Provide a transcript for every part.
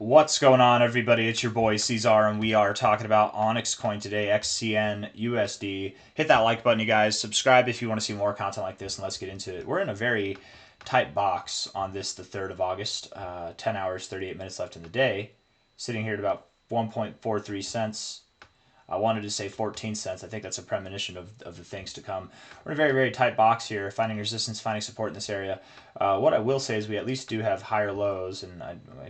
What's going on, everybody? It's your boy C-Zar, and we are talking about OnyxCoin today, XCN USD. Hit that like button, you guys. Subscribe if you want to see more content like this, and let's get into it. We're in a very tight box on this, the 3rd of August. 10 hours, 38 minutes left in the day. Sitting here at about 1.43 cents. I wanted to say 14 cents. I think that's a premonition of the things to come. We're in a very, very tight box here, finding resistance, finding support in this area. What I will say is we at least do have higher lows, and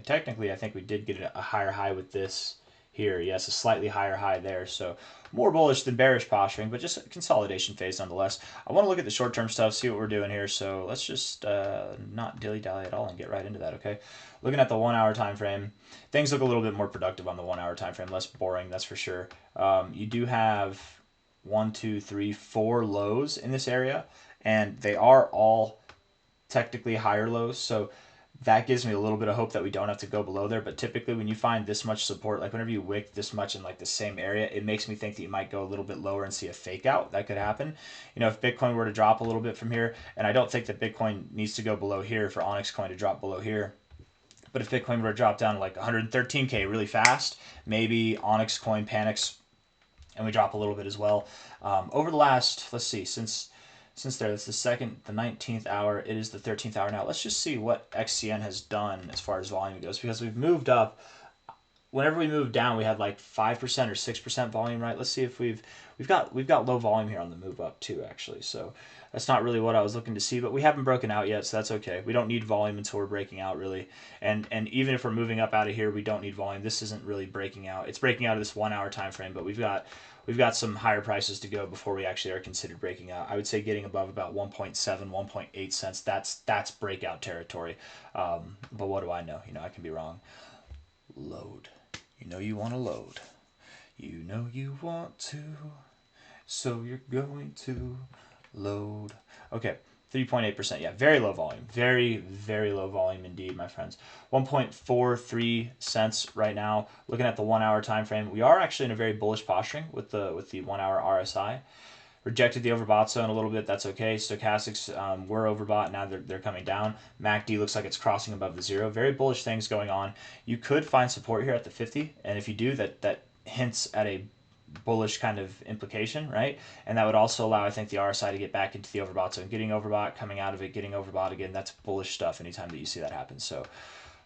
technically I think we did get a higher high with this here. Yes, a slightly higher high there. So more bullish than bearish posturing, but just a consolidation phase nonetheless. I want to look at the short-term stuff, see what we're doing here. So let's just not dilly-dally at all and get right into that, okay? Looking at the 1 hour time frame, things look a little bit more productive on the 1 hour time frame, less boring, that's for sure. You do have 1, 2, 3, 4 lows in this area, and they are all technically higher lows, so that gives me a little bit of hope that we don't have to go below there. But typically when you find this much support, like whenever you wick this much in like the same area, it makes me think that you might go a little bit lower and see a fake out. That could happen. You know, if Bitcoin were to drop a little bit from here, and I don't think that Bitcoin needs to go below here for OnyxCoin to drop below here, but if Bitcoin were to drop down to like 113K really fast, maybe OnyxCoin panics and we drop a little bit as well. Over the last, let's see, since that's the 19th hour, it is the 13th hour now. Let's just see what XCN has done as far as volume goes, because we've moved up. Whenever we moved down, we had like 5% or 6% volume, right? Let's see if we've got low volume here on the move up too, actually. So that's not really what I was looking to see, but we haven't broken out yet, so that's okay. We don't need volume until we're breaking out, really. And even if we're moving up out of here, we don't need volume. This isn't really breaking out. It's breaking out of this 1 hour time frame, but we've got some higher prices to go before we actually are considered breaking out. I would say getting above about 1.7, 1.8 cents, that's breakout territory. But what do I know? You know, I can be wrong. Load. You know you want to load. You know you want to. So you're going to load. Okay, 3.8%. Yeah, very low volume. Very, very low volume indeed, my friends. 1.43 cents right now. Looking at the 1 hour time frame, we are actually in a very bullish posturing with the 1 hour RSI. Rejected the overbought zone a little bit. That's okay. Stochastics were overbought. Now they're coming down. MACD looks like it's crossing above the 0. Very bullish things going on. You could find support here at the 50, and if you do, that hints at a bullish kind of implication, right? And that would also allow, I think, the RSI to get back into the overbought zone. Getting overbought, coming out of it, getting overbought again. That's bullish stuff anytime that you see that happen. So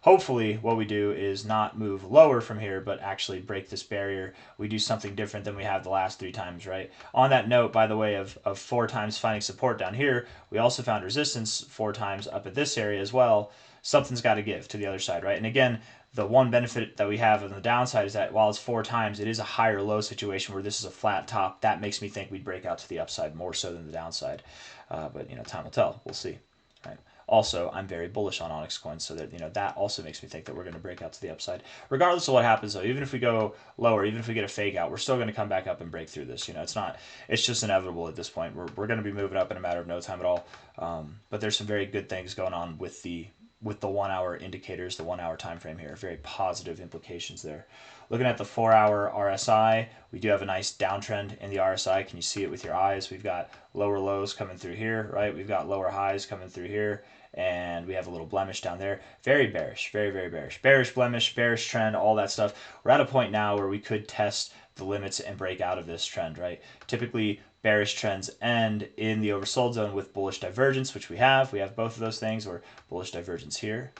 hopefully what we do is not move lower from here, but actually break this barrier. We do something different than we have the last 3 times, right? On that note, by the way, of 4 times finding support down here, we also found resistance 4 times up at this area as well. Something's got to give to the other side, right? And again, the one benefit that we have on the downside is that while it's 4 times, it is a higher low situation where this is a flat top. That makes me think we'd break out to the upside more so than the downside. But, you know, time will tell. We'll see. Right. Also, I'm very bullish on OnyxCoin, so that, you know, that also makes me think that we're going to break out to the upside. Regardless of what happens, though, even if we go lower, even if we get a fake out, we're still going to come back up and break through this. You know, it's just inevitable at this point. We're going to be moving up in a matter of no time at all. But there's some very good things going on with the 1 hour indicators, the 1 hour time frame here. Very positive implications there. Looking at the 4 hour RSI, we do have a nice downtrend in the RSI. Can you see it with your eyes? We've got lower lows coming through here, right? We've got lower highs coming through here, and we have a little blemish down there. Very bearish, very, very bearish. Bearish blemish, bearish trend, all that stuff. We're at a point now where we could test the limits and break out of this trend, right? Typically, bearish trends end in the oversold zone with bullish divergence, which we have. We have both of those things, or bullish divergence here.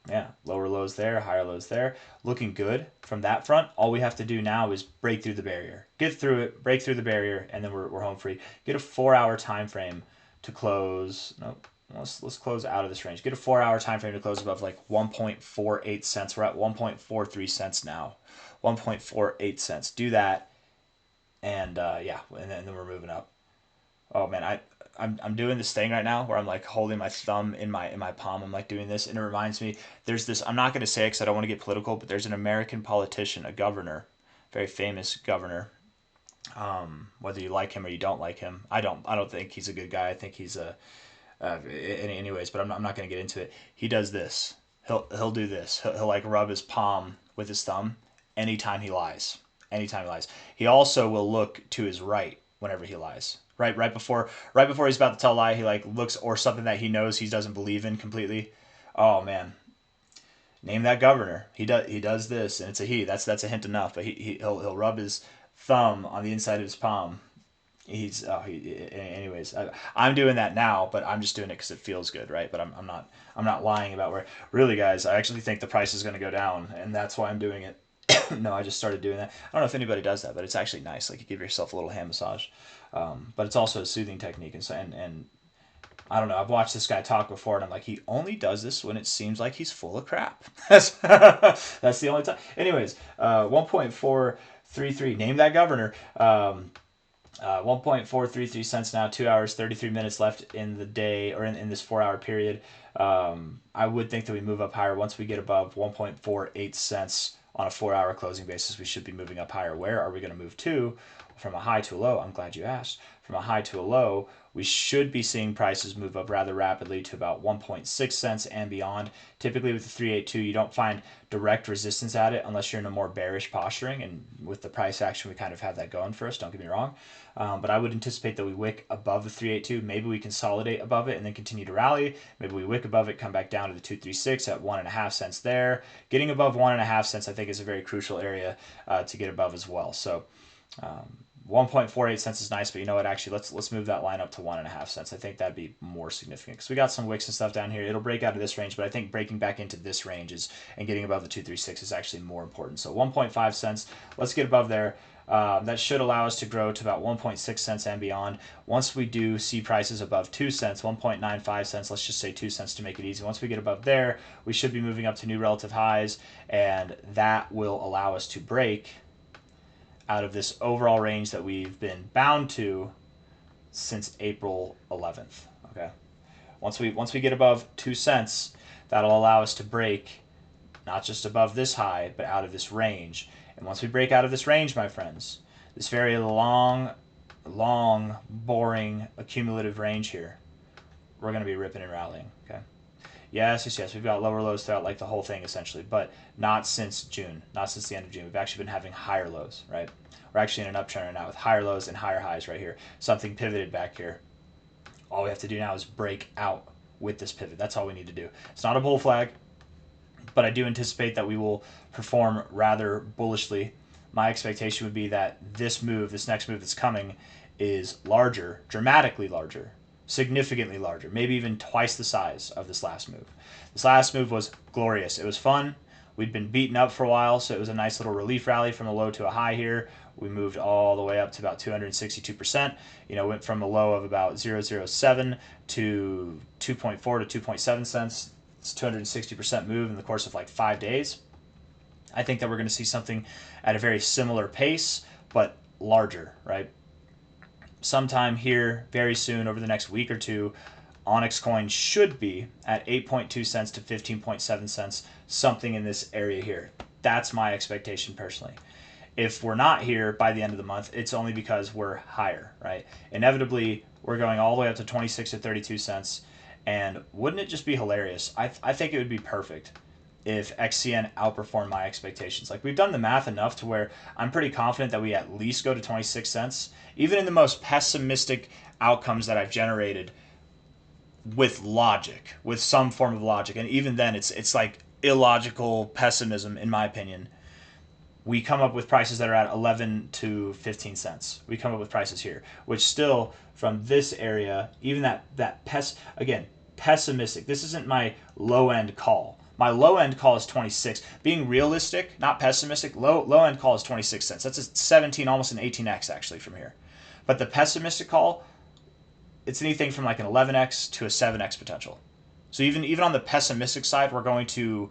Yeah, lower lows there, higher lows there. Looking good from that front. All we have to do now is break through the barrier. Get through it, break through the barrier, and then we're home free. Get a 4 hour time frame to close. Nope. Let's close out of this range. Get a 4 hour time frame to close above like 1.48 cents. We're at 1.43 cents now. 1.48 cents. Do that, and yeah, and then we're moving up. Oh man, I'm doing this thing right now where I'm like holding my thumb in my palm. I'm like doing this, and it reminds me. There's this. I'm not going to say it because I don't want to get political, but there's an American politician, a governor, very famous governor. Whether you like him or you don't like him, I don't think he's a good guy. I think he's a. Anyways, but I'm not going to get into it. He does this. He'll do this. He'll like rub his palm with his thumb anytime he lies. Anytime he lies. He also will look to his right whenever he lies. Right before he's about to tell a lie, he like looks, or something that he knows he doesn't believe in completely. Oh man, Name that governor. He does this, and it's a he. That's a hint enough. But he'll rub his thumb on the inside of his palm. Anyways, I'm doing that now, but I'm just doing it because it feels good, right? But I'm not lying about where. Really, guys, I actually think the price is going to go down, and that's why I'm doing it. No, I just started doing that. I don't know if anybody does that, but it's actually nice. Like, you give yourself a little hand massage, but it's also a soothing technique, and I don't know. I've watched this guy talk before, and I'm like, he only does this when it seems like he's full of crap. That's the only time. Anyways, 1.433. Name that governor. 1.433 cents now, 2 hours, 33 minutes left in the day, or in this 4 hour period. I would think that we move up higher once we get above 1.48 cents on a 4 hour closing basis. We should be moving up higher. Where are we going to move to? From a high to a low. I'm glad you asked. From a high to a low, we should be seeing prices move up rather rapidly to about 1.6 cents and beyond. Typically with the 382, you don't find direct resistance at it unless you're in a more bearish posturing, and with the price action, we kind of have that going for us, don't get me wrong. But I would anticipate that we wick above the 382. Maybe we consolidate above it and then continue to rally. Maybe we wick above it, come back down to the 236 at 1.5 cents there. Getting above 1.5 cents, I think, is a very crucial area to get above as well. So 1.48 cents is nice, but you know what? Actually, let's move that line up to 1.5 cents. I think that'd be more significant because we got some wicks and stuff down here. It'll break out of this range, but I think breaking back into this range and getting above the 236 is actually more important. So 1.5 cents. Let's get above there. That should allow us to grow to about 1.6 cents and beyond. Once we do see prices above 2 cents, 1.95 cents, let's just say 2 cents to make it easy. Once we get above there, we should be moving up to new relative highs, and that will allow us to break out of this overall range that we've been bound to since April 11th. Okay. Once we get above 2 cents, that'll allow us to break not just above this high, but out of this range. And once we break out of this range, my friends, this very long, boring, accumulative range here, we're going to be ripping and rallying. Okay. Yes. We've got lower lows throughout like the whole thing essentially, but not since June, not since the end of June. We've actually been having higher lows, right? We're actually in an uptrend right now with higher lows and higher highs right here. Something pivoted back here. All we have to do now is break out with this pivot. That's all we need to do. It's not a bull flag, but I do anticipate that we will perform rather bullishly. My expectation would be that this next move that's coming, is larger, dramatically larger, significantly larger, maybe even twice the size of this last move. This last move was glorious. It was fun. We'd been beaten up for a while, so it was a nice little relief rally from a low to a high here. We moved all the way up to about 262%. Went from a low of about 0.007 to 2.4 to 2.7 cents. It's 260% move in the course of like 5 days. I think that we're going to see something at a very similar pace, but larger, right? Sometime here, very soon, over the next week or two, OnyxCoin should be at 8.2 cents to 15.7 cents, something in this area here. That's my expectation personally. If we're not here by the end of the month, it's only because we're higher, right? Inevitably, we're going all the way up to 26 to 32 cents. And wouldn't it just be hilarious? I think it would be perfect if XCN outperformed my expectations. Like, we've done the math enough to where I'm pretty confident that we at least go to 26 cents. Even in the most pessimistic outcomes that I've generated with logic, with some form of logic, and even then it's like illogical pessimism in my opinion. We come up with prices that are at 11 to 15 cents. We come up with prices here, which still from this area, even pessimistic. This isn't my low end call. My low end call is 26. Being realistic, not pessimistic, low end call is 26 cents. That's a 17, almost an 18x actually from here. But the pessimistic call, it's anything from like an 11x to a 7x potential. So even on the pessimistic side, we're going to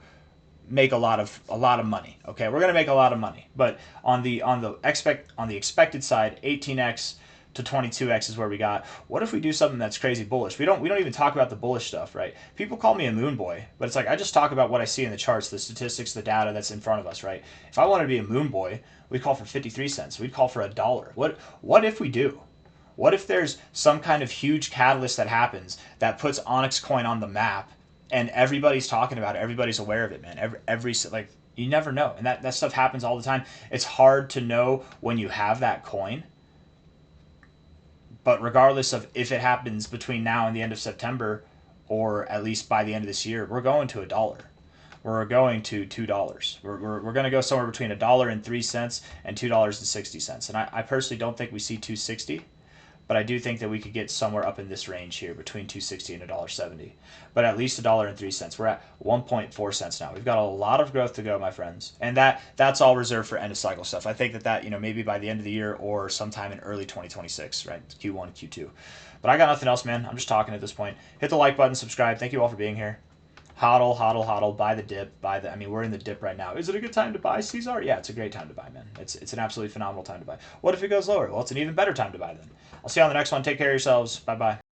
make a lot of money. Okay, we're going to make a lot of money. But on the expected side, 18x to 22x is where we got. What if we do something that's crazy bullish? We don't even talk about the bullish stuff, right? People call me a moon boy, but it's like I just talk about what I see in the charts, the statistics, the data that's in front of us, right? If I wanted to be a moon boy, we'd call for 53 cents. We'd call for $1. What if we do? What if there's some kind of huge catalyst that happens that puts OnyxCoin on the map and everybody's talking about it, everybody's aware of it, man. Every like, you never know. And that stuff happens all the time. It's hard to know when you have that coin. But regardless of if it happens between now and the end of September, or at least by the end of this year, we're going to $1. we're going to $2. We're going to go somewhere between $1.03 and $2.60. And I personally don't think we see 260. But I do think that we could get somewhere up in this range here between 260 and $1.70. But at least $1.03. We're at 1.4 cents now. We've got a lot of growth to go, my friends. And that's all reserved for end of cycle stuff. I think that maybe by the end of the year or sometime in early 2026, right? Q1, Q2. But I got nothing else, man. I'm just talking at this point. Hit the like button, subscribe. Thank you all for being here. Hodl, hodl, hodl, buy the dip, we're in the dip right now. Is it a good time to buy C-Zar? Yeah, it's a great time to buy, man. It's an absolutely phenomenal time to buy. What if it goes lower? Well, it's an even better time to buy then. I'll see you on the next one. Take care of yourselves. Bye-bye.